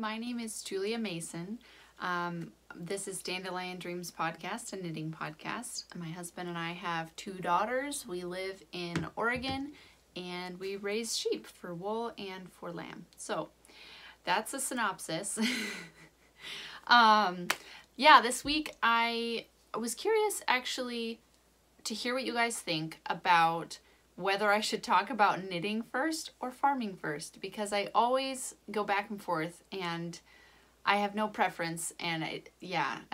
my name is Julia Mason. This is Dandelion Dreams Podcast, a knitting podcast. My husband and I have 2 daughters. We live in Oregon and we raise sheep for wool and for lamb. So that's a synopsis. Yeah, this week I was curious actually to hear what you guys think about whether I should talk about knitting first or farming first, because I always go back and forth and I have no preference, and I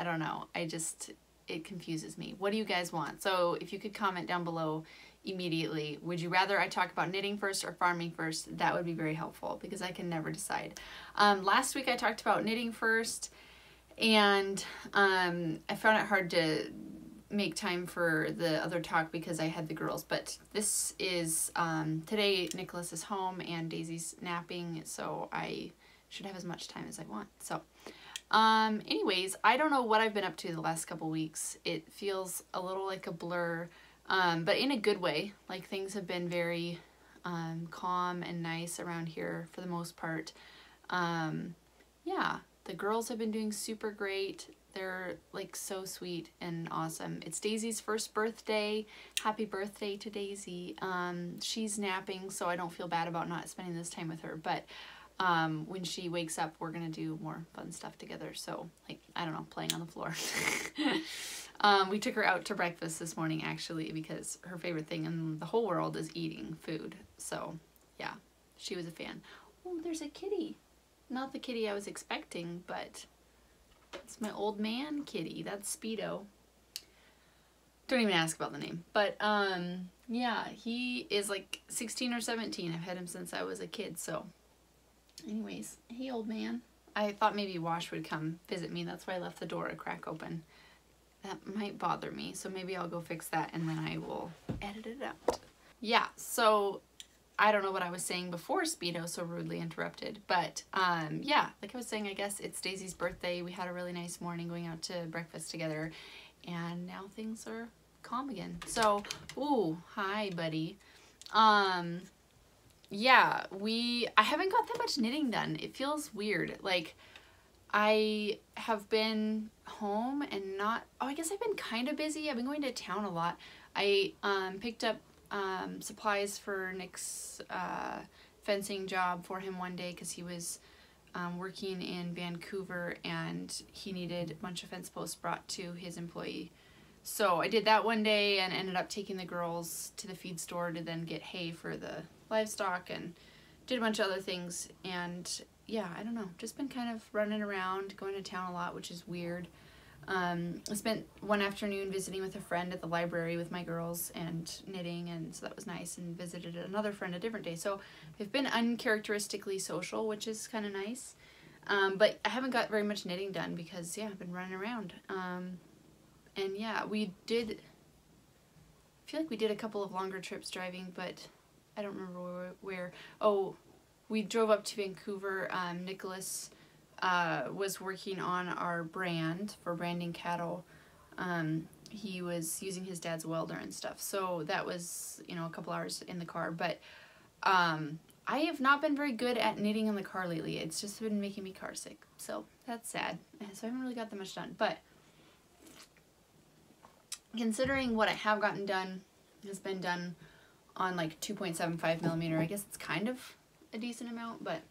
don't know. It confuses me. What do you guys want? So if you could comment down below immediately, would you rather I talk about knitting first or farming first? That would be very helpful because I can never decide. Last week I talked about knitting first, and I found it hard to make time for the other talk because I had the girls, but this is today Nicholas is home and Daisy's napping, so I should have as much time as I want. So anyways, I don't know what I've been up to the last couple weeks. It feels a little like a blur, but in a good way. Like, things have been very calm and nice around here for the most part. Yeah, the girls have been doing super great. They're like so sweet and awesome. It's Daisy's first birthday. Happy birthday to Daisy. She's napping, so I don't feel bad about not spending this time with her. But when she wakes up, we're gonna do more fun stuff together. So, like, I don't know, playing on the floor. We took her out to breakfast this morning actually because her favorite thing in the whole world is eating food. So yeah, she was a fan. Oh, there's a kitty. Not the kitty I was expecting, but it's my old man kitty. That's Speedo. Don't even ask about the name. But yeah, he is like 16 or 17. I've had him since I was a kid. So anyways, hey old man. I thought maybe Wash would come visit me. That's why I left the door a crack open. That might bother me. So maybe I'll go fix that and then I will edit it out. Yeah, so I don't know what I was saying before Speedo so rudely interrupted, but yeah, like I was saying, I guess it's Daisy's birthday. We had a really nice morning going out to breakfast together, and now things are calm again. So, ooh, hi buddy. Yeah, I haven't got that much knitting done. It feels weird. Like, I have been home and not, oh, I guess I've been kind of busy. I've been going to town a lot. I picked up supplies for Nick's fencing job for him one day because he was working in Vancouver and he needed a bunch of fence posts brought to his employee. So I did that one day and ended up taking the girls to the feed store to then get hay for the livestock and did a bunch of other things. And yeah, I don't know, just been kind of running around, going to town a lot, which is weird. I spent one afternoon visiting with a friend at the library with my girls and knitting, and so that was nice, and visited another friend a different day. So I've been uncharacteristically social, which is kind of nice. But I haven't got very much knitting done because, yeah, I've been running around. And yeah, I feel like we did a couple of longer trips driving, but I don't remember where. Oh, we drove up to Vancouver. Nicholas was working on our brand for branding cattle. He was using his dad's welder and stuff, so that was, you know, a couple hours in the car. But I have not been very good at knitting in the car lately. It's just been making me car sick, so that's sad. So I haven't really got that much done, but considering what I have gotten done has been done on like 2.75 millimeter, I guess it's kind of a decent amount. But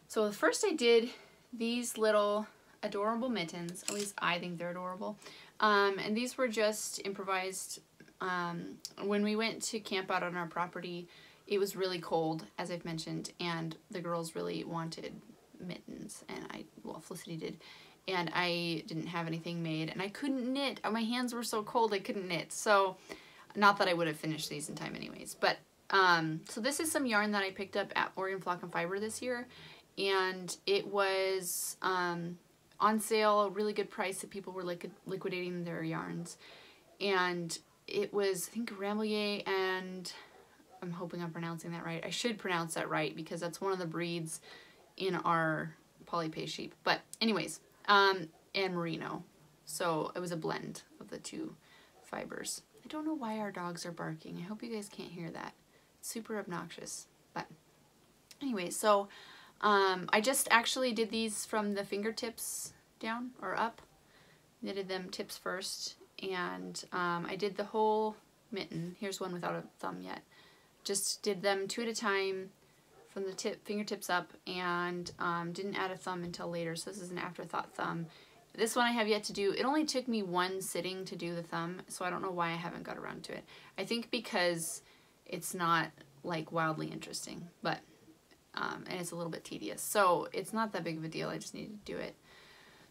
so first I did these little adorable mittens. At least I think they're adorable. And these were just improvised. When we went to camp out on our property, it was really cold, as I've mentioned, and the girls really wanted mittens, and well, Felicity did, and I didn't have anything made, and I couldn't knit. My hands were so cold I couldn't knit. So, not that I would have finished these in time anyways, but so this is some yarn that I picked up at Oregon Flock and Fiber this year, and it was on sale, a really good price that people were liquidating their yarns, and it was, I think, Rambouillet, and I'm hoping I'm pronouncing that right. I should pronounce that right because that's one of the breeds in our polypay sheep. But anyways, and merino. So it was a blend of the 2 fibers. I don't know why our dogs are barking. I hope you guys can't hear that. It's super obnoxious. But anyway, so I just actually did these from the fingertips down or up. Knitted them tips first, and I did the whole mitten. Here's one without a thumb yet. Just did them 2 at a time from the fingertips up, and didn't add a thumb until later, so this is an afterthought thumb. This one I have yet to do. It only took me 1 sitting to do the thumb, so I don't know why I haven't got around to it. I think because it's not like wildly interesting, but and it's a little bit tedious, so it's not that big of a deal. I just need to do it.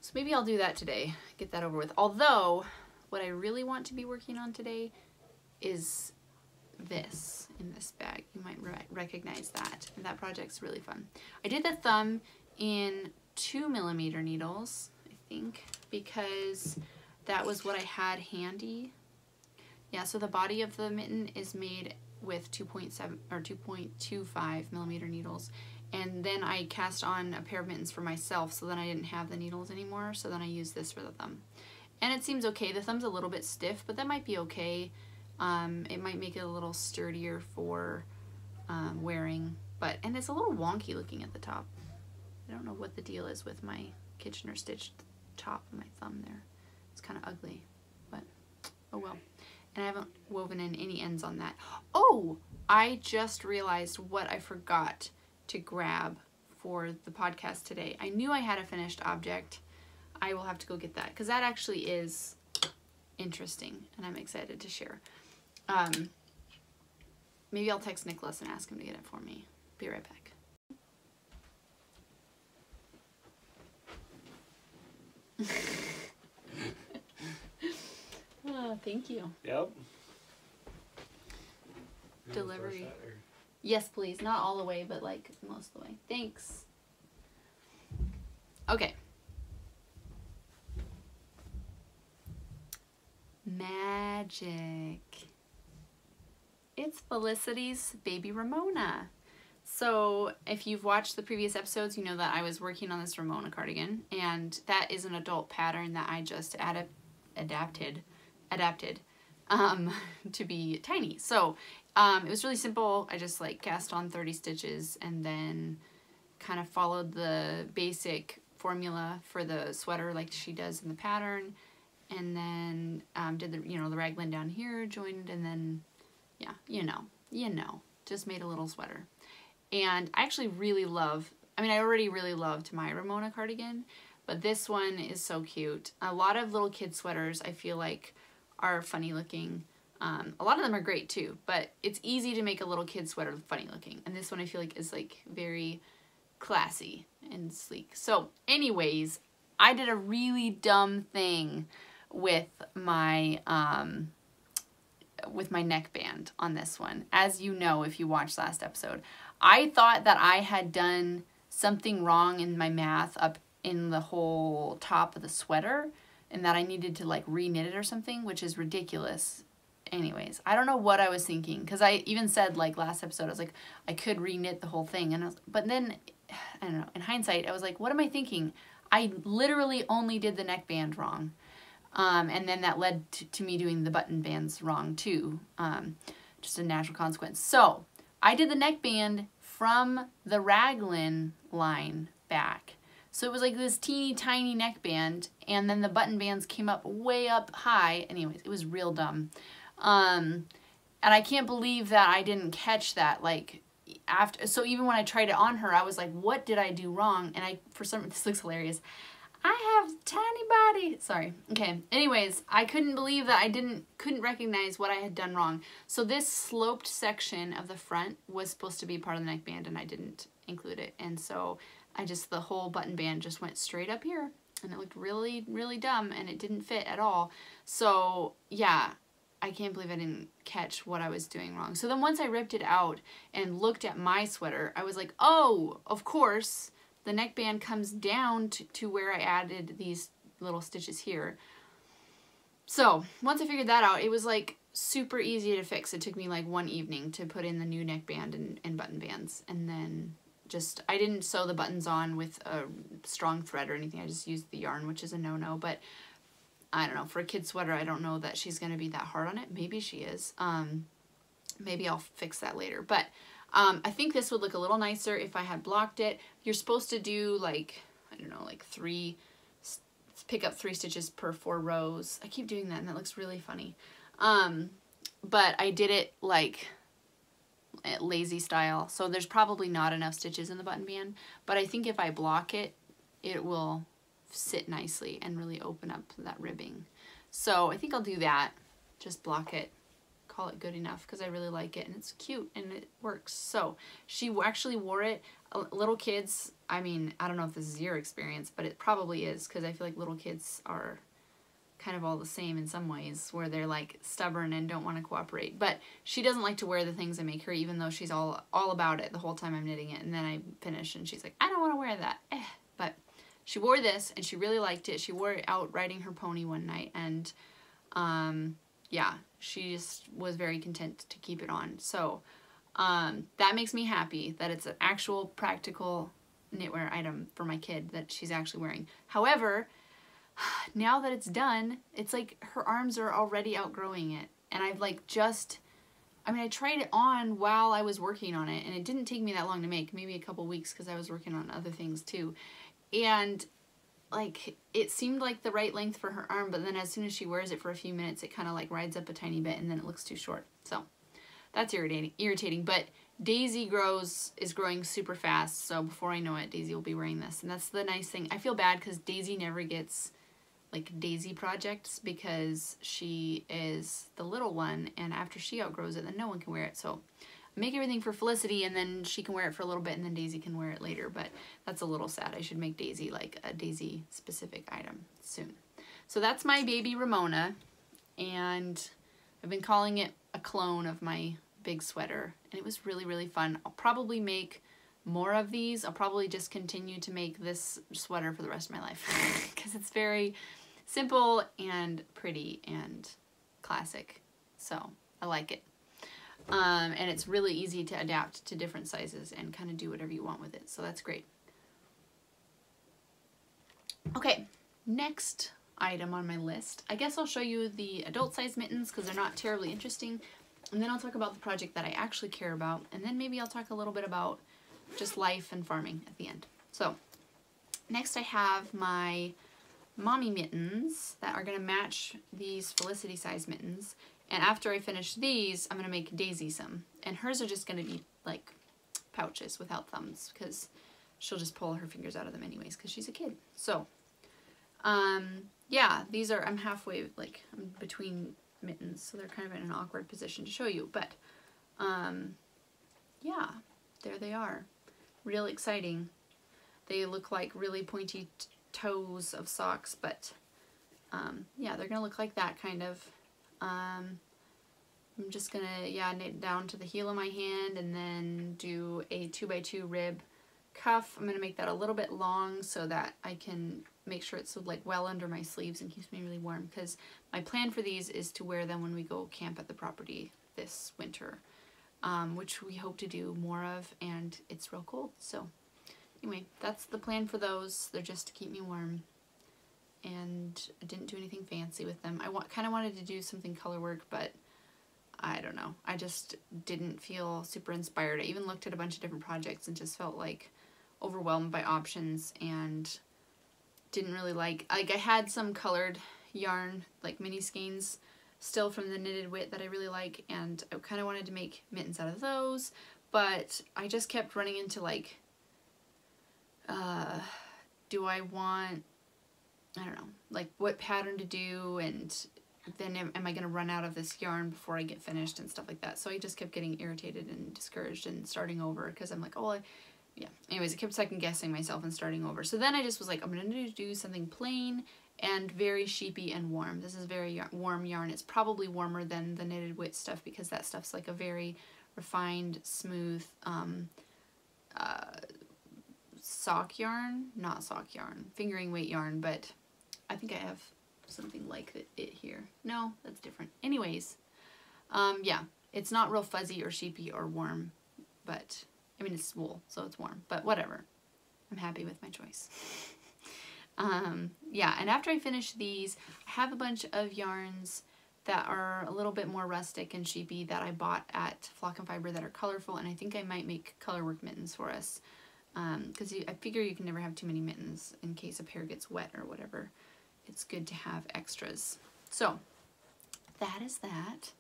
So maybe I'll do that today, get that over with. Although, what I really want to be working on today is this in this bag. You might recognize that, and that project's really fun. I did the thumb in 2mm needles, I think, because that was what I had handy. Yeah, so the body of the mitten is made with 2.7 or 2.25mm needles, and then I cast on a pair of mittens for myself, so then I didn't have the needles anymore, so then I used this for the thumb. And it seems okay. The thumb's a little bit stiff, but that might be okay. It might make it a little sturdier for wearing, and it's a little wonky looking at the top. I don't know what the deal is with my Kitchener stitched top of my thumb there. It's kind of ugly, but oh well. And I haven't woven in any ends on that. Oh, I just realized what I forgot to grab for the podcast today. I knew I had a finished object. I will have to go get that, because that actually is interesting, and I'm excited to share. Maybe I'll text Nicholas and ask him to get it for me. Be right back. Oh, thank you. Yep. Delivery. Yes, please. Not all the way, but like most of the way. Thanks. Okay. Magic. It's Felicity's baby Ramona. So if you've watched the previous episodes, you know that I was working on this Ramona cardigan, and that is an adult pattern that I just adapted to be tiny. So it was really simple. I just like cast on 30 stitches and then kind of followed the basic formula for the sweater like she does in the pattern, and then did the the raglan down here, joined, and then yeah, you know, just made a little sweater. And I actually really love, I mean, I already really loved my Ramona cardigan, but this one is so cute. A lot of little kid sweaters I feel like are funny looking. A lot of them are great too, but it's easy to make a little kid sweater funny looking. And this one I feel like is like very classy and sleek. So anyways, I did a really dumb thing with my neckband on this one. As you know, if you watched last episode, I thought that I had done something wrong in my math up in the whole top of the sweater, and that I needed to like re-knit it or something, which is ridiculous. Anyways, I don't know what I was thinking, because I even said like last episode, I was like, I could re-knit the whole thing, and but then, I don't know, in hindsight, I was like, what am I thinking? I literally only did the neckband wrong. And then that led to me doing the button bands wrong too. Just a natural consequence. So I did the neckband from the raglan line back. So it was like this teeny tiny neckband, and then the button bands came up way up high. Anyways, it was real dumb. And I can't believe that I didn't catch that, like, after. So even when I tried it on her, I was like, what did I do wrong? And for some reason, this looks hilarious. I have tiny body. Sorry. Okay. Anyways, I couldn't believe that I couldn't recognize what I had done wrong. So this sloped section of the front was supposed to be part of the neckband, and I didn't include it. And so the whole button band just went straight up here, and it looked really, really dumb, and it didn't fit at all. So yeah, I can't believe I didn't catch what I was doing wrong. So then once I ripped it out and looked at my sweater, I was like, oh, of course, the neckband comes down to where I added these little stitches here. So once I figured that out, it was like super easy to fix. It took me like one evening to put in the new neckband and button bands. And then I didn't sew the buttons on with a strong thread or anything. I just used the yarn, which is a no-no. But I don't know, for a kid sweater, I don't know that she's going to be that hard on it. Maybe she is. Maybe I'll fix that later. But I think this would look a little nicer if I had blocked it. You're supposed to do like, I don't know, like pick up 3 stitches per 4 rows. I keep doing that and that looks really funny. But I did it like lazy style, so there's probably not enough stitches in the button band, but I think if I block it, it will sit nicely and really open up that ribbing. So I think I'll do that, just block it, call it good enough, because I really like it and it's cute and it works. So she actually wore it. Little kids, I mean, I don't know if this is your experience, but it probably is, because I feel like little kids are kind of all the same in some ways, where they're like stubborn and don't want to cooperate. But she doesn't like to wear the things I make her, even though she's all about it the whole time I'm knitting it, and then I finish and she's like, I don't want to wear that. But she wore this and she really liked it. She wore it out riding her pony one night, and yeah, she just was very content to keep it on. So that makes me happy that it's an actual practical knitwear item for my kid that she's actually wearing. However, now that it's done, it's like her arms are already outgrowing it. And I've like I tried it on while I was working on it, and it didn't take me that long to make, maybe a couple weeks, because I was working on other things too. And like, it seemed like the right length for her arm, but then as soon as she wears it for a few minutes, it kind of like rides up a tiny bit and then it looks too short. So that's irritating. But Daisy is growing super fast, so before I know it, Daisy will be wearing this. And that's the nice thing. I feel bad because Daisy never gets like Daisy projects, because she is the little one, and after she outgrows it, then no one can wear it. So I make everything for Felicity, and then she can wear it for a little bit, and then Daisy can wear it later. But that's a little sad. I should make Daisy like a Daisy specific item soon. So that's my baby Ramona, and I've been calling it a clone of my big sweater, and it was really, really fun. I'll probably make more of these. I'll probably just continue to make this sweater for the rest of my life, because it's very simple and pretty and classic. So I like it. And it's really easy to adapt to different sizes and kind of do whatever you want with it. So that's great. Okay, next item on my list. I guess I'll show you the adult size mittens because they're not terribly interesting. And then I'll talk about the project that I actually care about. And then maybe I'll talk a little bit about just life and farming at the end. So next I have my mommy mittens that are going to match these Felicity size mittens. And after I finish these, I'm going to make Daisy some. And hers are just going to be like pouches without thumbs, because she'll just pull her fingers out of them anyways because she's a kid. So yeah, these are, I'm halfway, like I'm between mittens, so they're kind of in an awkward position to show you. But yeah, there they are. Real exciting. They look like really pointy toes of socks, but yeah, they're gonna look like that kind of. I'm just gonna, yeah, knit down to the heel of my hand and then do a 2x2 rib cuff. I'm gonna make that a little bit long so that I can make sure it's like well under my sleeves and keeps me really warm, because my plan for these is to wear them when we go camp at the property this winter, which we hope to do more of, and it's real cold. So anyway, that's the plan for those. They're just to keep me warm, and I didn't do anything fancy with them. I kind of wanted to do something color work, but I don't know. I just didn't feel super inspired. I even looked at a bunch of different projects and just felt like overwhelmed by options, and didn't really like I had some colored yarn, like mini skeins still from the Knitted Wit that I really like, and I kind of wanted to make mittens out of those, but I just kept running into like, do I want, I don't know, like what pattern to do, and then am I going to run out of this yarn before I get finished and stuff like that. So I just kept getting irritated and discouraged and starting over, because I'm like, oh, yeah. Anyways, I kept second guessing myself and starting over. So then I just was like, I'm going to do something plain and very sheepy and warm. This is very warm yarn. It's probably warmer than the Knitted Wit stuff, because that stuff's like a very refined, smooth sock yarn. Not sock yarn. Fingering weight yarn, but I think I have something like it here. No, that's different. Anyways, yeah, it's not real fuzzy or sheepy or warm, but I mean, it's wool, so it's warm, but whatever. I'm happy with my choice. Yeah, and after I finish these, I have a bunch of yarns that are a little bit more rustic and sheepy that I bought at Flock and Fiber that are colorful, and I think I might make colorwork mittens for us. Because I figure you can never have too many mittens in case a pair gets wet or whatever. It's good to have extras. So that is that.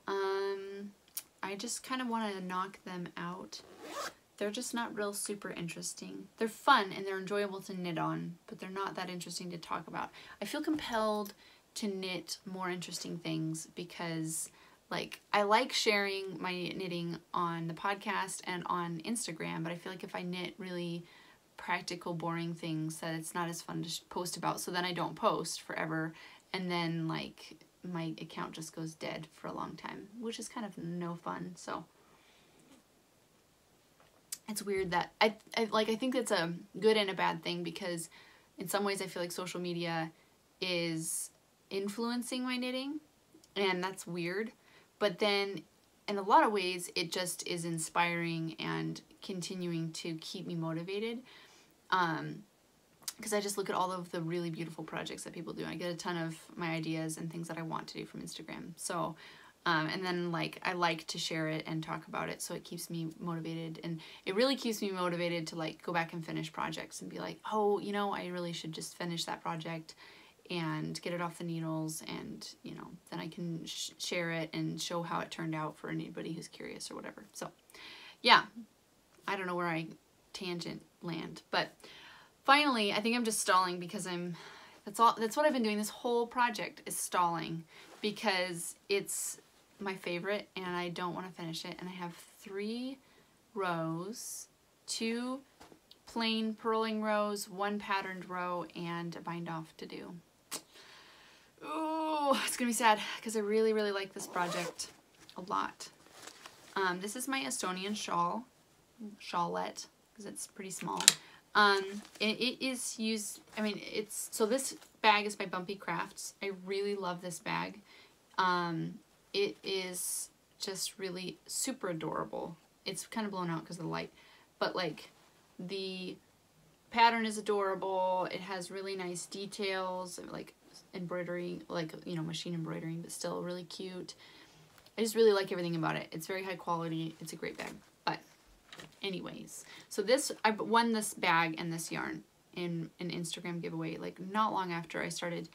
I just kind of want to knock them out. They're just not real super interesting. They're fun and they're enjoyable to knit on, but they're not that interesting to talk about. I feel compelled to knit more interesting things because like I like sharing my knitting on the podcast and on Instagram, but I feel like if I knit really practical, boring things that it's not as fun to post about, so then I don't post forever, and then like my account just goes dead for a long time, which is kind of no fun. So it's weird that I think that's a good and a bad thing, because in some ways I feel like social media is influencing my knitting, and that's weird. But then in a lot of ways it just is inspiring and continuing to keep me motivated, because I just look at all of the really beautiful projects that people do. I get a ton of my ideas and things that I want to do from Instagram. So and then like I like to share it and talk about it, so it keeps me motivated, and it really keeps me motivated to like go back and finish projects and be like, oh, you know, I really should just finish that project and get it off the needles, and you know, then I can share it and show how it turned out for anybody who's curious or whatever. So yeah, I don't know where I tangent land, but finally I think I'm just stalling because that's what I've been doing. This whole project is stalling because it's my favorite and I don't want to finish it, and I have 3 rows, 2 plain purling rows, 1 patterned row, and a bind off to do. Oh, it's gonna be sad because I really, really like this project a lot. This is my Estonian shawlette, because it's pretty small. It is used, I mean, so this bag is by Bumpy Crafts. I really love this bag. It is just really super adorable. It's kind of blown out because of the light, but like the pattern is adorable. It has really nice details, like embroidery, like, you know, machine embroidering, but still really cute. I just really like everything about it. It's very high quality. It's a great bag. But anyways, so I won this bag and this yarn in an Instagram giveaway like not long after I started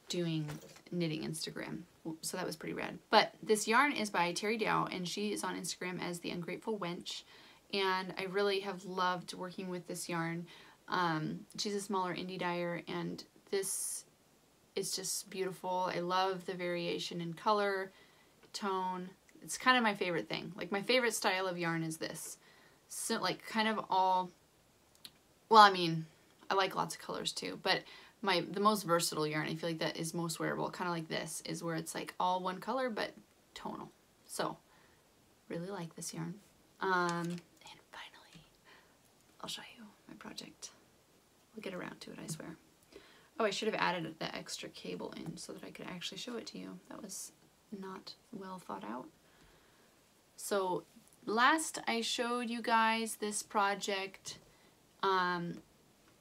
doing knitting Instagram. So that was pretty rad. But this yarn is by Terry Dow, and she is on Instagram as The Ungrateful Wench. And I really have loved working with this yarn. She's a smaller indie dyer, and this is just beautiful. I love the variation in color, tone. It's kind of my favorite thing. Like my favorite style of yarn is this. So like kind of all, well, I mean, I like lots of colors too, but the most versatile yarn, I feel like that is most wearable, kind of like this, is where it's like all one color but tonal. So really like this yarn. And finally, I'll show you my project. We'll get around to it, I swear. Oh, I should have added the extra cable in so that I could actually show it to you. That was not well thought out. So last I showed you guys this project, I'm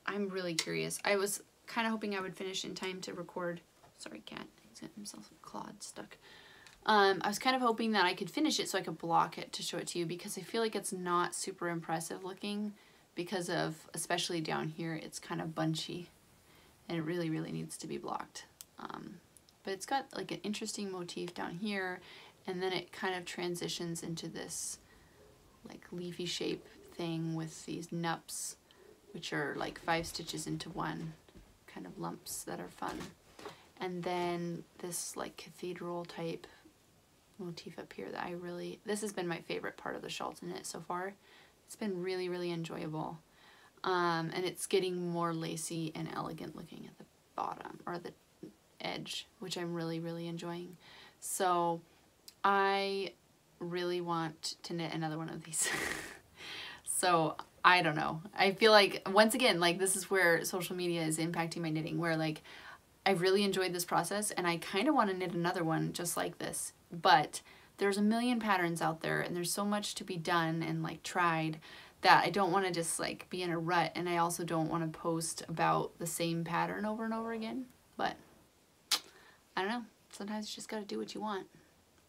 really curious. I was kind of hoping I would finish in time to record. Sorry, cat. He's got himself a clawed stuck. I was kind of hoping that I could finish it so I could block it to show it to you, because I feel like it's not super impressive looking because of, especially down here, it's kind of bunchy and it really, really needs to be blocked. But it's got like an interesting motif down here, and then it kind of transitions into this like leafy shape thing with these nups, which are like 5 stitches into one, kind of lumps that are fun. And then this like cathedral type motif up here that I really, this has been my favorite part of the shawl to knit so far. It's been really, really enjoyable. And it's getting more lacy and elegant looking at the bottom, or the edge, which I'm really, really enjoying. So I really want to knit another one of these. So I don't know. I feel like, once again, like this is where social media is impacting my knitting, where like I've really enjoyed this process and I kind of want to knit another one just like this, but there's a million patterns out there and there's so much to be done and like tried that I don't want to just like be in a rut, and I also don't want to post about the same pattern over and over again. But I don't know. sometimes you just got to do what you want,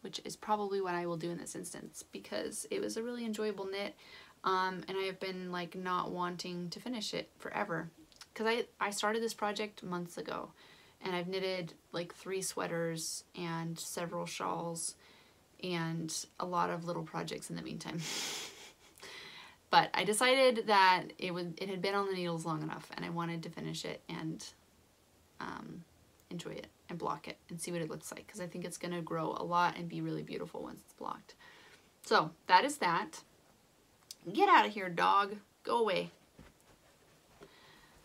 which is probably what I will do in this instance, because it was a really enjoyable knit, and I have been like not wanting to finish it forever, because I started this project months ago, and I've knitted like 3 sweaters and several shawls and a lot of little projects in the meantime. But I decided that it had been on the needles long enough, and I wanted to finish it and enjoy it and block it and see what it looks like, because I think it's going to grow a lot and be really beautiful once it's blocked. So that is that. Get out of here, dog. Go away.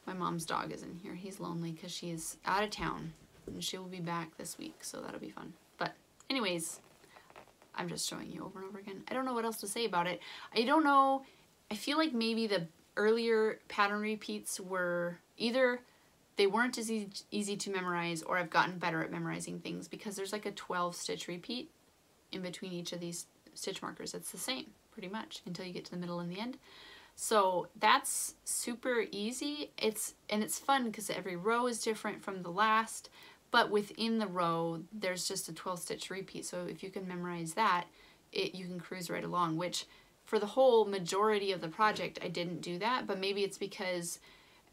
My mom's dog is in here. He's lonely because she is out of town, and she will be back this week, so that'll be fun. But anyways, I'm just showing you over and over again. I don't know what else to say about it. I don't know. I feel like maybe the earlier pattern repeats were either they weren't as easy to memorize, or I've gotten better at memorizing things, because there's like a 12 stitch repeat in between each of these stitch markers. It's the same pretty much until you get to the middle and the end. So that's super easy. It's fun because every row is different from the last, but within the row there's just a 12 stitch repeat. So if you can memorize that, you can cruise right along, which for the whole majority of the project I didn't do that, but maybe it's because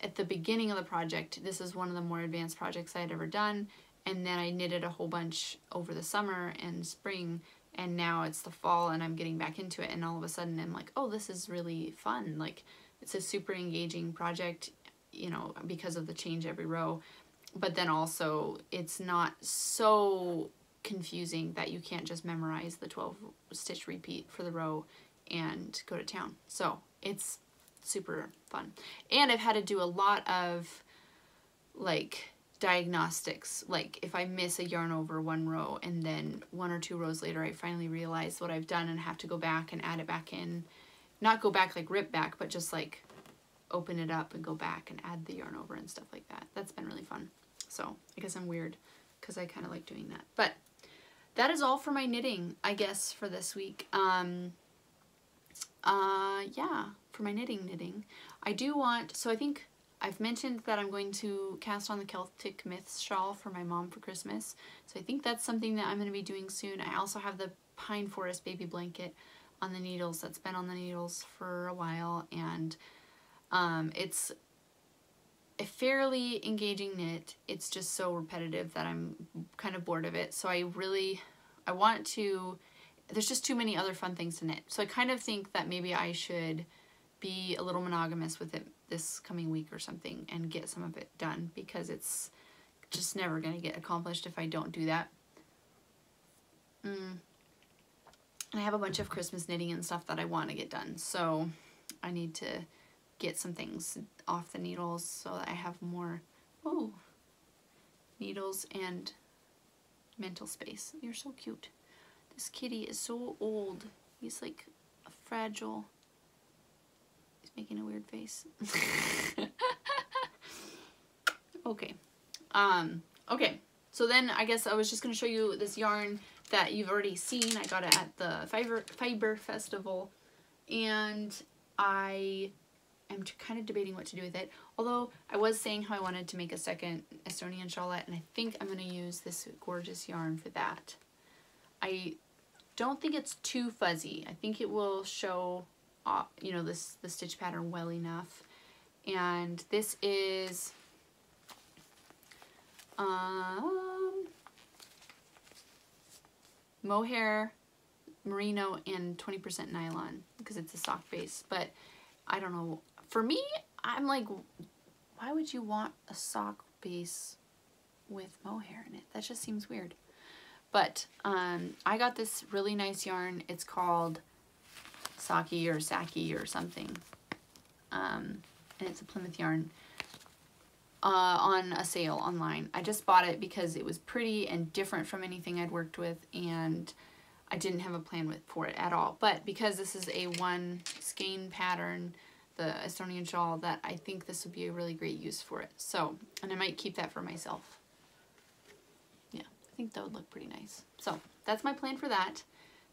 at the beginning of the project, this is one of the more advanced projects I had ever done, and then I knitted a whole bunch over the summer and spring, and now it's the fall and I'm getting back into it, and all of a sudden I'm like, oh, this is really fun. Like, it's a super engaging project, you know, because of the change every row, but then also it's not so confusing that you can't just memorize the 12 stitch repeat for the row and go to town. So it's super fun. And I've had to do a lot of like diagnostics, like if I miss a yarn over one row and then 1 or 2 rows later I finally realize what I've done and have to go back and add it back in, not go back like rip back, but just like open it up and go back and add the yarn over and stuff like that. That's been really fun. So I guess I'm weird because I kind of like doing that. But that is all for my knitting, I guess, for this week. Yeah, for my knitting. I do want, so I think I've mentioned that I'm going to cast on the Celtic Myths shawl for my mom for Christmas. So I think that's something that I'm going to be doing soon. I also have the Pine Forest baby blanket on the needles that's been on the needles for a while, and it's a fairly engaging knit. It's just so repetitive that I'm kind of bored of it. So I want to, there's just too many other fun things to knit. So I kind of think that maybe I should be a little monogamous with it this coming week or something and get some of it done, because it's just never going to get accomplished if I don't do that. And I have a bunch of Christmas knitting and stuff that I want to get done, so I need to get some things off the needles so that I have more needles and mental space. You're so cute. This kitty is so old. He's like a fragile. He's making a weird face. Okay. Okay. So then I guess I was just going to show you this yarn that you've already seen. I got it at the Fiber Festival, and I am kind of debating what to do with it. Although I was saying how I wanted to make a second Estonian shawlette, and I think I'm going to use this gorgeous yarn for that. I don't think it's too fuzzy. I think it will show, you know, the stitch pattern well enough. And this is mohair, merino, and 20% nylon, because it's a sock base. But I don't know. For me, I'm like, why would you want a sock base with mohair in it? That just seems weird. But I got this really nice yarn. It's called Saki or Saki or something. And it's a Plymouth yarn on a sale online. I just bought it because it was pretty and different from anything I'd worked with, and I didn't have a plan for it at all. But because this is a one skein pattern, the Estonian shawl, that I think this would be a really great use for it. So, and I might keep that for myself. Yeah, I think that would look pretty nice. So that's my plan for that.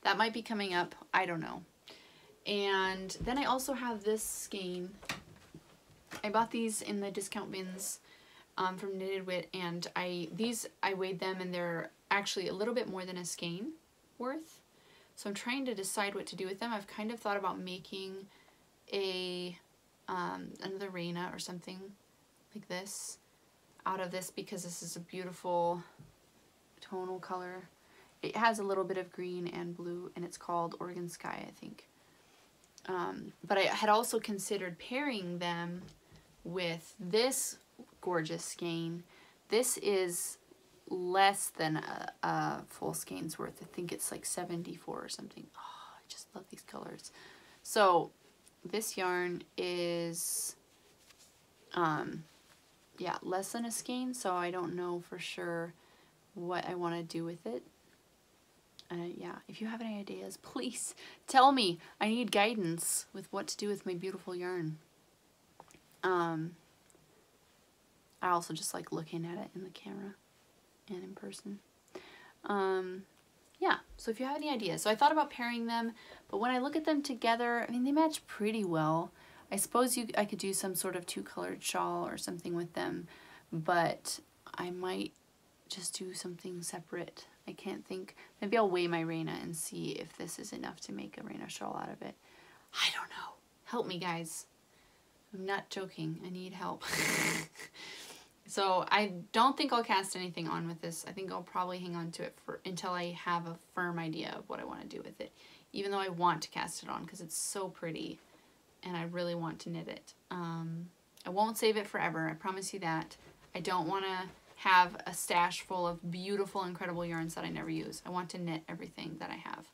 That might be coming up. I don't know. And then I also have this skein. I bought these in the discount bins from Knitted Wit, and I weighed them, and they're actually a little bit more than a skein worth. So I'm trying to decide what to do with them. I've kind of thought about making a another Reina or something like this out of this, because this is a beautiful tonal color. It has a little bit of green and blue, and it's called Oregon Sky, I think. But I had also considered pairing them with this gorgeous skein. This is less than a full skein's worth. I think it's like 74 or something. Oh, I just love these colors. So this yarn is yeah, less than a skein, so I don't know for sure what I want to do with it. Yeah, if you have any ideas, please tell me. I need guidance with what to do with my beautiful yarn. I also just like looking at it in the camera and in person. Yeah, so if you have any ideas. So I thought about pairing them, but when I look at them together, I mean, they match pretty well. I suppose I could do some sort of two-colored shawl or something with them, but I might just do something separate. I can't think. Maybe I'll weigh my Reina and see if this is enough to make a Reina shawl out of it. I don't know. Help me, guys. I'm not joking. I need help. So I don't think I'll cast anything on with this. I think I'll probably hang on to it until I have a firm idea of what I want to do with it. Even though I want to cast it on because it's so pretty and I really want to knit it. I won't save it forever. I promise you that. I don't want to have a stash full of beautiful, incredible yarns that I never use. I want to knit everything that I have.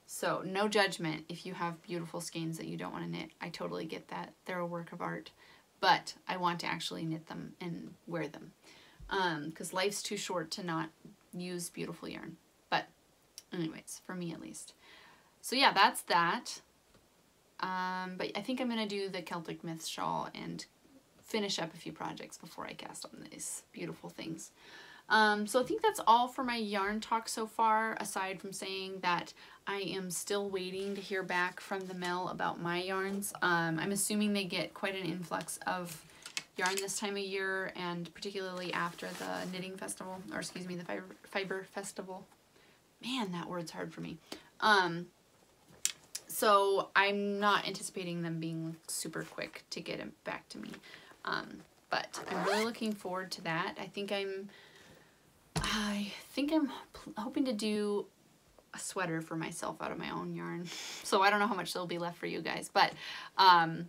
So no judgment if you have beautiful skeins that you don't want to knit. I totally get that. They're a work of art. But I want to actually knit them and wear them. Because life's too short to not use beautiful yarn. But anyways, for me at least. So yeah, that's that. But I think I'm going to do the Celtic Myths shawl and finish up a few projects before I cast on these beautiful things. So I think that's all for my yarn talk so far, aside from saying that I am still waiting to hear back from the mill about my yarns. I'm assuming they get quite an influx of yarn this time of year, and particularly after the knitting festival, or excuse me, the fiber festival. Man, that word's hard for me. So I'm not anticipating them being super quick to get it back to me. But I'm really looking forward to that. I think I'm hoping to do a sweater for myself out of my own yarn. So I don't know how much there'll be left for you guys, but I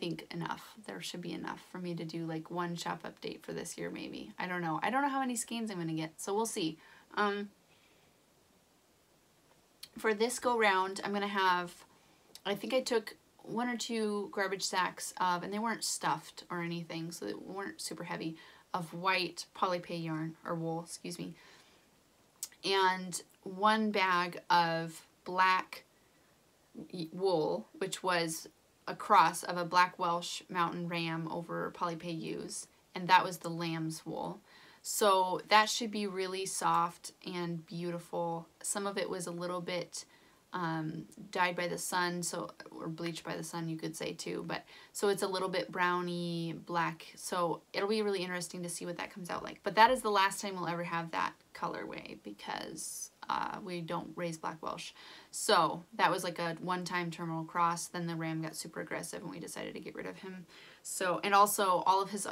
think enough. There should be enough for me to do like one shop update for this year maybe. I don't know. I don't know how many skeins I'm going to get, so we'll see. For this go round, I'm going to have, I think I took 1 or 2 garbage sacks of, and they weren't stuffed or anything, so they weren't super heavy, of white polypay yarn, or wool, excuse me, and 1 bag of black wool, which was a cross of a black Welsh mountain ram over polypay ewes, and that was the lamb's wool. So that should be really soft and beautiful. Some of it was a little bit dyed by the sun, so, or bleached by the sun you could say too, but so it's a little bit browny black, so it'll be really interesting to see what that comes out like. But that is the last time we'll ever have that colorway, because we don't raise black Welsh. So that was like a one-time terminal cross. Then the ram got super aggressive and we decided to get rid of him. So, and also all of his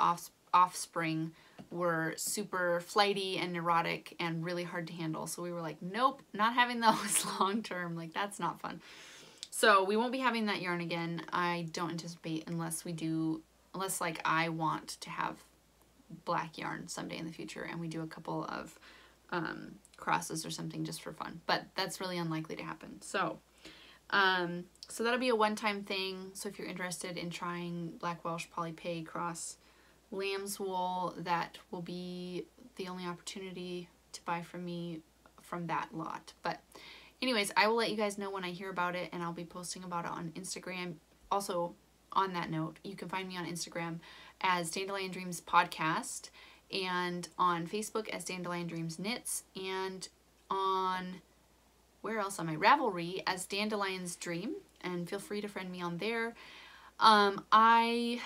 offspring were super flighty and neurotic and really hard to handle. So we were like, nope, not having those long term. Like, that's not fun. So we won't be having that yarn again. I don't anticipate, unless like I want to have black yarn someday in the future and we do a couple of crosses or something just for fun. But that's really unlikely to happen. So so that'll be a one-time thing. So if you're interested in trying Black Welsh Polypay cross lamb's wool, that will be the only opportunity to buy from me from that lot. But anyways, I will let you guys know when I hear about it, and I'll be posting about it on Instagram. Also, on that note, you can find me on Instagram as Dandelion Dreams Podcast, and on Facebook as Dandelion Dreams Knits, and on, where else am I? Ravelry as Dandelion's Dream, and feel free to friend me on there. I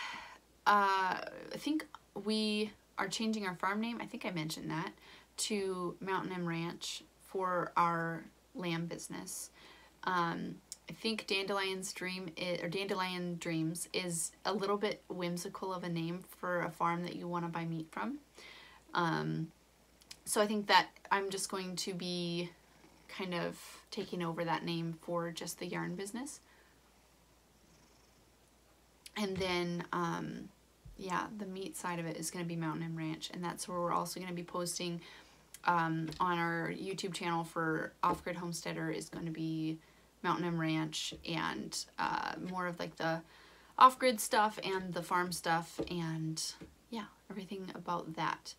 think we are changing our farm name. I think I mentioned that, to Mountain M Ranch for our lamb business. I think Dandelion Dreams is a little bit whimsical of a name for a farm that you want to buy meat from. So I think that I'm just going to be kind of taking over that name for just the yarn business. And then, yeah, the meat side of it is going to be Mountain M Ranch, and that's where we're also going to be posting on our YouTube channel for Off-Grid Homesteader is going to be Mountain M Ranch, and more of like the off-grid stuff and the farm stuff, and yeah, everything about that.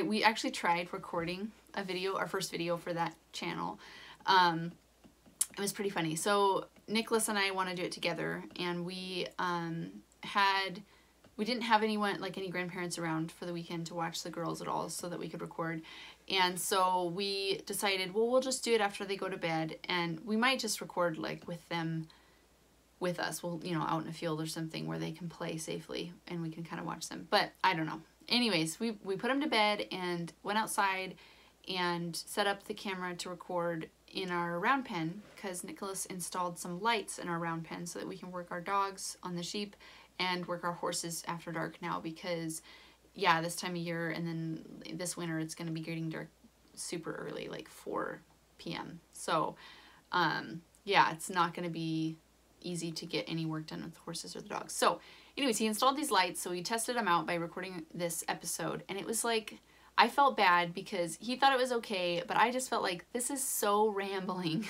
We actually tried recording a video, our first video for that channel. It was pretty funny. So Nicholas and I want to do it together, and we didn't have anyone, like any grandparents around for the weekend to watch the girls at all so that we could record. And so we decided, well, we'll just do it after they go to bed, and we might just record like with them with us. We'll, you know, out in a field or something where they can play safely and we can kind of watch them. But I don't know. Anyways, we put them to bed and went outside and set up the camera to record in our round pen, because Nicholas installed some lights in our round pen so that we can work our dogs on the sheep and work our horses after dark now, because yeah, this time of year and then this winter it's going to be getting dark super early, like 4 p.m. So yeah, it's not going to be easy to get any work done with the horses or the dogs. So anyways, he installed these lights, so we tested them out by recording this episode, and it was like, I felt bad because he thought it was okay, but I just felt like this is so rambling.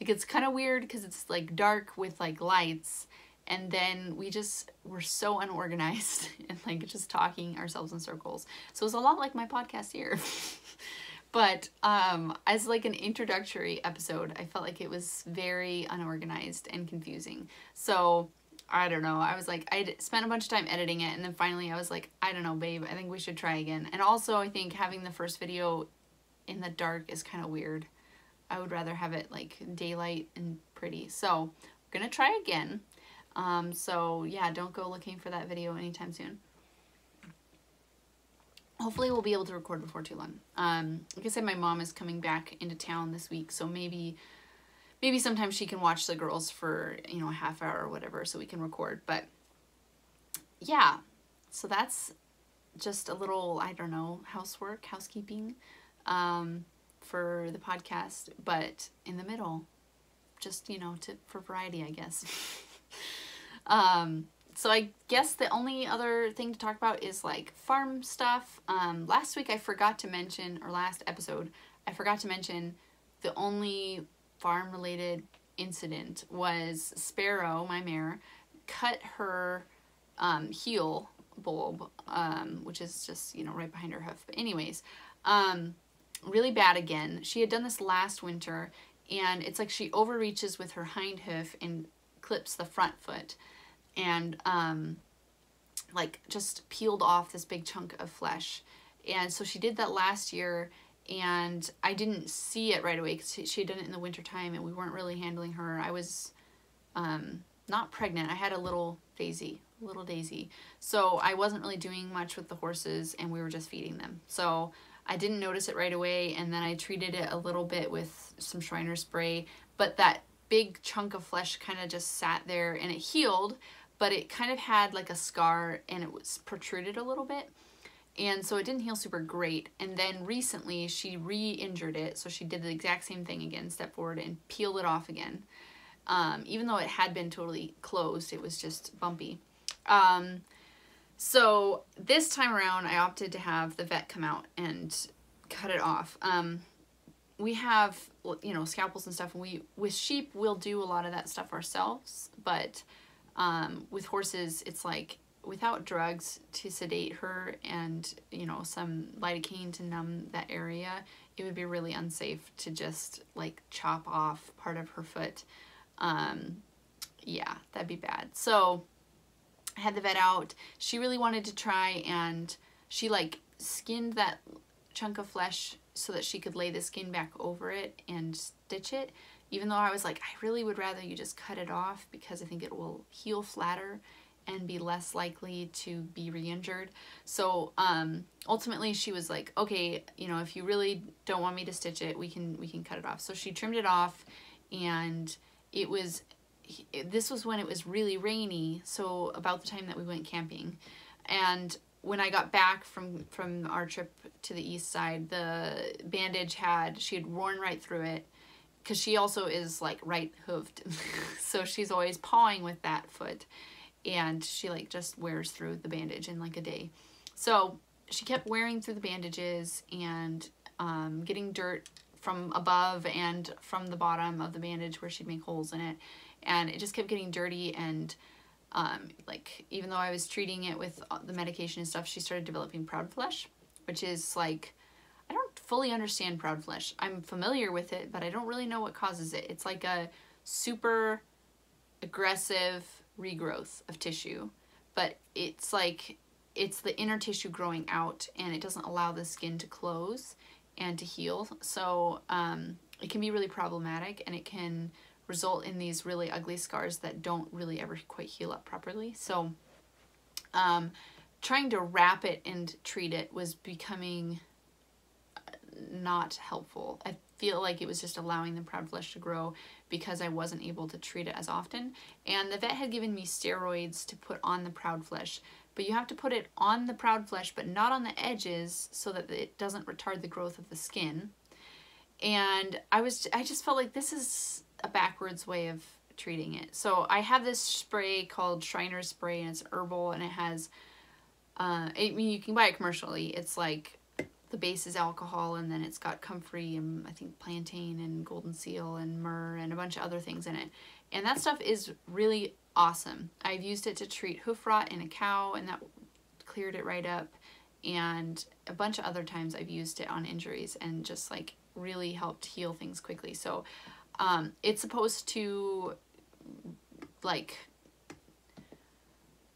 Like, it's kind of weird because it's like dark with like lights, and then we just were so unorganized and like just talking ourselves in circles. So it was a lot like my podcast here. But as like an introductory episode, I felt like it was very unorganized and confusing. So I don't know. I was like, I spent a bunch of time editing it, and then finally I was like, I don't know, babe, I think we should try again. And also I think having the first video in the dark is kind of weird. I would rather have it like daylight and pretty. So we're gonna try again. So yeah, don't go looking for that video anytime soon. Hopefully we'll be able to record before too long. Like I said, my mom is coming back into town this week, so maybe sometimes she can watch the girls for, you know, a half hour or whatever so we can record. But yeah, so that's just a little, I don't know, housekeeping for the podcast. But in the middle, just, you know, for variety, I guess. So I guess the only other thing to talk about is like farm stuff. Last week I forgot to mention, or last episode, I forgot to mention the only farm related incident was Sparrow, my mare, cut her heel bulb, which is just, you know, right behind her hoof. But anyways, really bad again. She had done this last winter, and it's like she overreaches with her hind hoof and clips the front foot, and like just peeled off this big chunk of flesh. And so she did that last year, and I didn't see it right away because she had done it in the winter time, and we weren't really handling her. I was not pregnant. I had a little Daisy. So I wasn't really doing much with the horses, and we were just feeding them. So I didn't notice it right away, and then I treated it a little bit with some Shriner spray, but that big chunk of flesh kind of just sat there, and it healed, but it kind of had like a scar, and it was protruded a little bit. And so it didn't heal super great. And then recently she re-injured it. So she did the exact same thing again, stepped forward and peeled it off again. Even though it had been totally closed, it was just bumpy. So this time around, I opted to have the vet come out and cut it off. We have, you know, scalpels and stuff. And with sheep, we'll do a lot of that stuff ourselves. But with horses, it's like, without drugs to sedate her and, you know, some lidocaine to numb that area, it would be really unsafe to just like chop off part of her foot. Yeah, that'd be bad. So I had the vet out. She really wanted to try, and she like skinned that chunk of flesh so that she could lay the skin back over it and stitch it, even though I was like, I really would rather you just cut it off because I think it will heal flatter and be less likely to be re-injured. So ultimately she was like, okay, you know, if you really don't want me to stitch it, we can cut it off. So she trimmed it off, and this was when it was really rainy, so about the time that we went camping. And when I got back from our trip to the east side, the bandage she had worn right through it, because she also is like right hooved. So she's always pawing with that foot, and she like just wears through the bandage in like a day. So she kept wearing through the bandages and getting dirt from above and from the bottom of the bandage where she'd make holes in it, and it just kept getting dirty. And like, even though I was treating it with the medication and stuff, she started developing proud flesh, which is like, I don't fully understand proud flesh. I'm familiar with it, but I don't really know what causes it. It's like a super aggressive regrowth of tissue, but it's like, it's the inner tissue growing out, and it doesn't allow the skin to close and to heal. So it can be really problematic, and it can result in these really ugly scars that don't really ever quite heal up properly. So trying to wrap it and treat it was becoming not helpful. I feel like it was just allowing the proud flesh to grow because I wasn't able to treat it as often. And the vet had given me steroids to put on the proud flesh, but you have to put it on the proud flesh but not on the edges so that it doesn't retard the growth of the skin. And I just felt like this is a backwards way of treating it. So I have this spray called Shriner's spray, and it's herbal, and it has I mean, you can buy it commercially. It's like, the base is alcohol, and then it's got comfrey and I think plantain and golden seal and myrrh and a bunch of other things in it. And that stuff is really awesome. I've used it to treat hoof rot in a cow, and that cleared it right up. And a bunch of other times I've used it on injuries and just like really helped heal things quickly. So it's supposed to like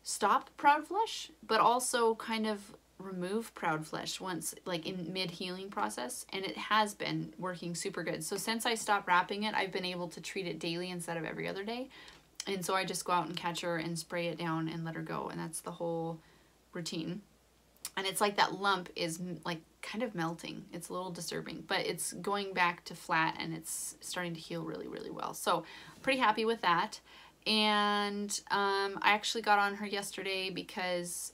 stop proud flesh, but also kind of remove proud flesh once, like in mid-healing process, and it has been working super good. So since I stopped wrapping it, I've been able to treat it daily instead of every other day. And so I just go out and catch her and spray it down and let her go, and that's the whole routine. And it's like that lump is like kind of melting. It's a little disturbing, but it's going back to flat, and it's starting to heal really, really well. So pretty happy with that. And I actually got on her yesterday because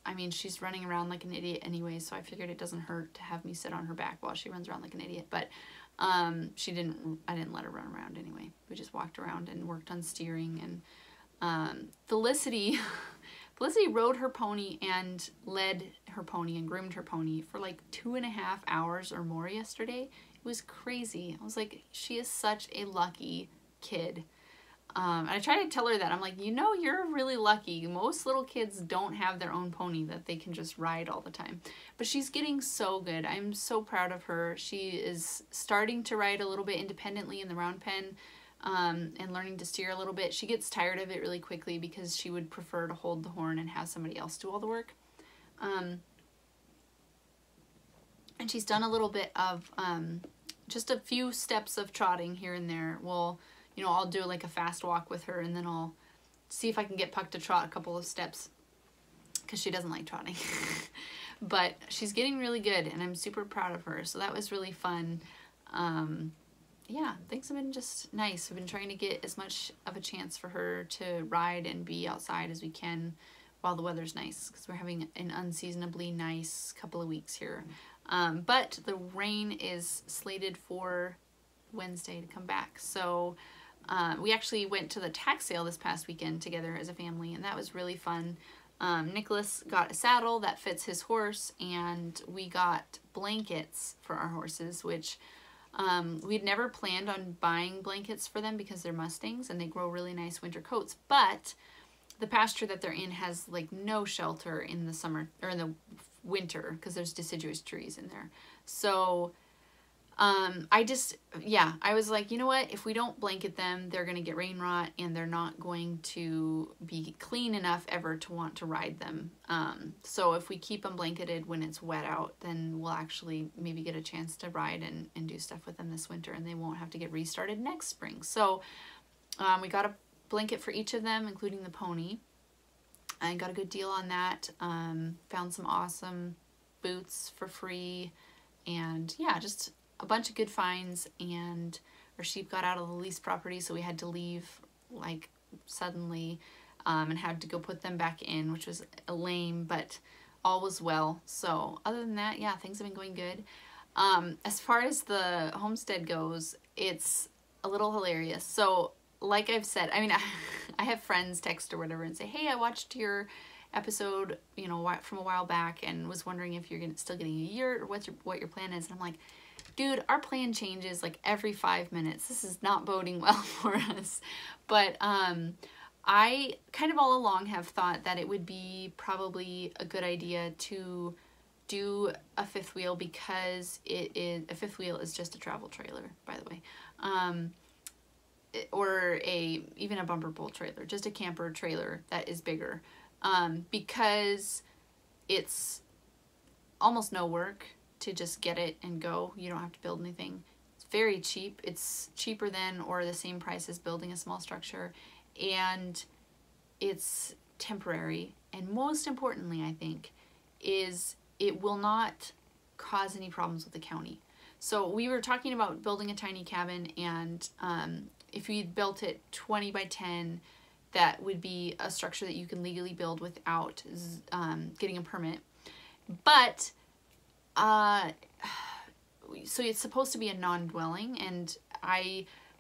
I mean, she's running around like an idiot anyway, so I figured it doesn't hurt to have me sit on her back while she runs around like an idiot. But I didn't let her run around anyway. We just walked around and worked on steering. And Felicity rode her pony and led her pony and groomed her pony for like 2.5 hours or more yesterday. It was crazy. I was like, she is such a lucky kid. I try to tell her that. I'm like, you know, you're really lucky. Most little kids don't have their own pony that they can just ride all the time. But she's getting so good. I'm so proud of her. She is starting to ride a little bit independently in the round pen, and learning to steer a little bit. She gets tired of it really quickly because she would prefer to hold the horn and have somebody else do all the work. And she's done a little bit of just a few steps of trotting here and there. Well, you know, I'll do like a fast walk with her, and then I'll see if I can get Puck to trot a couple of steps because she doesn't like trotting. But she's getting really good, and I'm super proud of her. So that was really fun. Yeah, things have been just nice. We've been trying to get as much of a chance for her to ride and be outside as we can while the weather's nice, because we're having an unseasonably nice couple of weeks here. But the rain is slated for Wednesday to come back. So we actually went to the tack sale this past weekend together as a family, and that was really fun. Nicholas got a saddle that fits his horse, and we got blankets for our horses, which we'd never planned on buying blankets for them because they're Mustangs and they grow really nice winter coats. But the pasture that they're in has like no shelter in the summer or in the winter because there's deciduous trees in there. So I was like, you know what, if we don't blanket them, they're going to get rain rot, and they're not going to be clean enough ever to want to ride them. So if we keep them blanketed when it's wet out, then we'll actually maybe get a chance to ride and do stuff with them this winter, and they won't have to get restarted next spring. So we got a blanket for each of them, including the pony. I got a good deal on that. Found some awesome boots for free, and yeah, just a bunch of good finds. And our sheep got out of the lease property, so we had to leave like suddenly, and had to go put them back in, which was lame, but all was well. So other than that, yeah, things have been going good. As far as the homestead goes, it's a little hilarious. So like I've said, I mean, I have friends text or whatever and say, hey, I watched your episode, you know, from a while back and was wondering if you're still getting a year or what your plan is. And I'm like, dude, our plan changes like every 5 minutes. This is not boding well for us. But I kind of all along have thought that it would be probably a good idea to do a fifth wheel, because a fifth wheel is just a travel trailer, by the way. Or even a bumper pull trailer, just a camper trailer that is bigger, because it's almost no work to just get it and go. You don't have to build anything. It's very cheap. It's cheaper than or the same price as building a small structure, and it's temporary. And most importantly, I think, is it will not cause any problems with the county. So we were talking about building a tiny cabin, and if we built it 20 by 10, that would be a structure that you can legally build without getting a permit. But so it's supposed to be a non-dwelling, and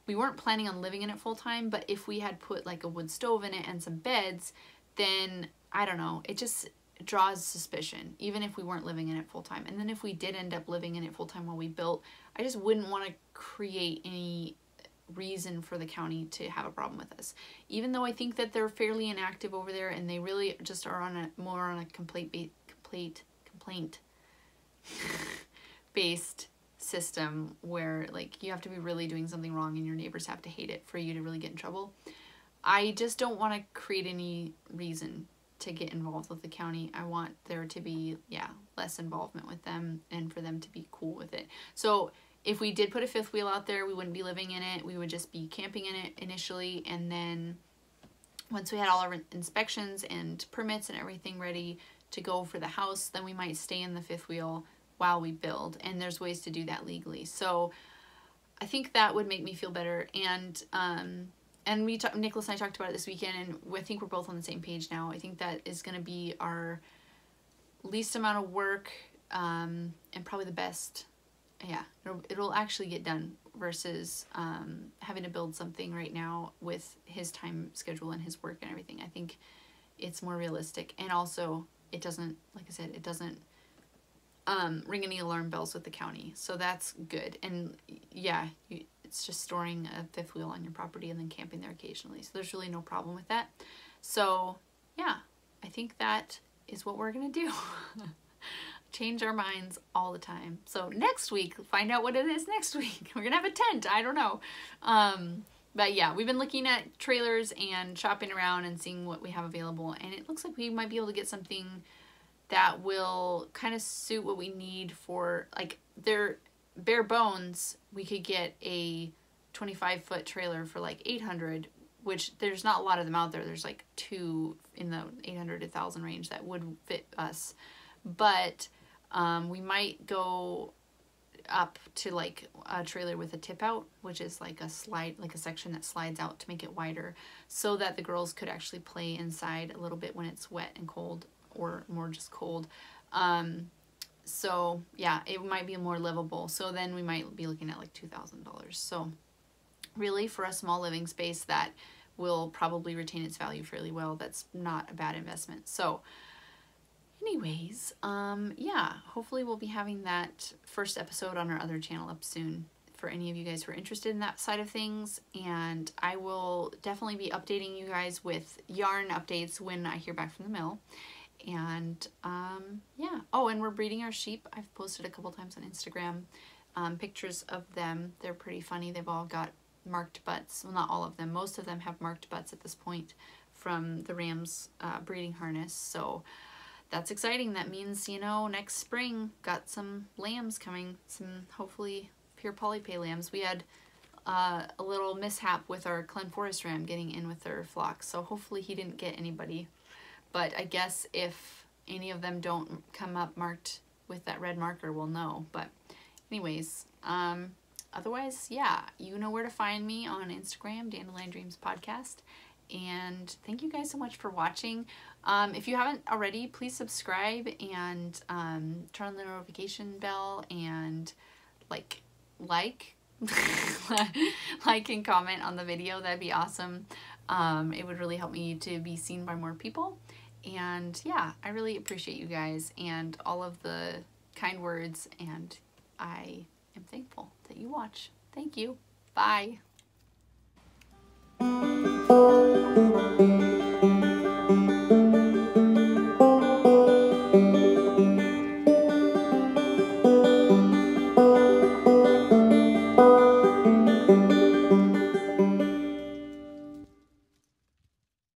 we weren't planning on living in it full time, but if we had put like a wood stove in it and some beds, then I don't know, it just draws suspicion, even if we weren't living in it full time. And then if we did end up living in it full time while we built, I just wouldn't want to create any reason for the county to have a problem with us. Even though I think that they're fairly inactive over there, and they really just are more on a complaint based system, where like you have to be really doing something wrong and your neighbors have to hate it for you to really get in trouble. I just don't want to create any reason to get involved with the county. I want there to be, less involvement with them and for them to be cool with it. So if we did put a fifth wheel out there, we wouldn't be living in it. We would just be camping in it initially, and then once we had all our inspections and permits and everything ready to go for the house, then we might stay in the fifth wheel while we build. And there's ways to do that legally. So I think that would make me feel better. And Nicholas and I talked about it this weekend, and I think we're both on the same page now. I think that is going to be our least amount of work, and probably the best. Yeah, it'll actually get done versus having to build something right now with his time schedule and his work and everything. I think it's more realistic, and also it doesn't, like I said, it doesn't ring any alarm bells with the county, so that's good. And yeah, it's just storing a fifth wheel on your property and then camping there occasionally, so there's really no problem with that. So yeah, I think that is what we're gonna do. Change our minds all the time. So next week, find out what it is next week. We're gonna have a tent, I don't know. But yeah, we've been looking at trailers and shopping around and seeing what we have available, and it looks like we might be able to get something that will kind of suit what we need for, like, their bare bones. We could get a 25-foot trailer for like $800, which there's not a lot of them out there. There's like 2 in the 800 to 1,000 range that would fit us. But we might go up to like a trailer with a tip out, which is like a section that slides out to make it wider, so that the girls could actually play inside a little bit when it's wet and cold, or more just cold. So yeah, it might be more livable. So then we might be looking at like $2,000. So really, for a small living space that will probably retain its value fairly well, that's not a bad investment. So anyways, yeah, hopefully we'll be having that first episode on our other channel up soon for any of you guys who are interested in that side of things. And I will definitely be updating you guys with yarn updates when I hear back from the mill. And yeah, oh, and we're breeding our sheep. I've posted a couple times on Instagram pictures of them. They're pretty funny. They've all got marked butts. Well, not all of them. Most of them have marked butts at this point from the ram's breeding harness. So that's exciting. That means, you know, next spring, got some lambs coming, some hopefully pure polypay lambs. We had a little mishap with our Glen Forest ram getting in with their flock, so hopefully he didn't get anybody. but I guess if any of them don't come up marked with that red marker, we'll know. But anyways, otherwise, yeah, you know where to find me on Instagram, Dandelion Dreams Podcast. And thank you guys so much for watching. If you haven't already, please subscribe and turn on the notification bell and like like and comment on the video. That'd be awesome. It would really help me to be seen by more people. And yeah, I really appreciate you guys and all of the kind words, and I am thankful that you watch. Thank you. Bye.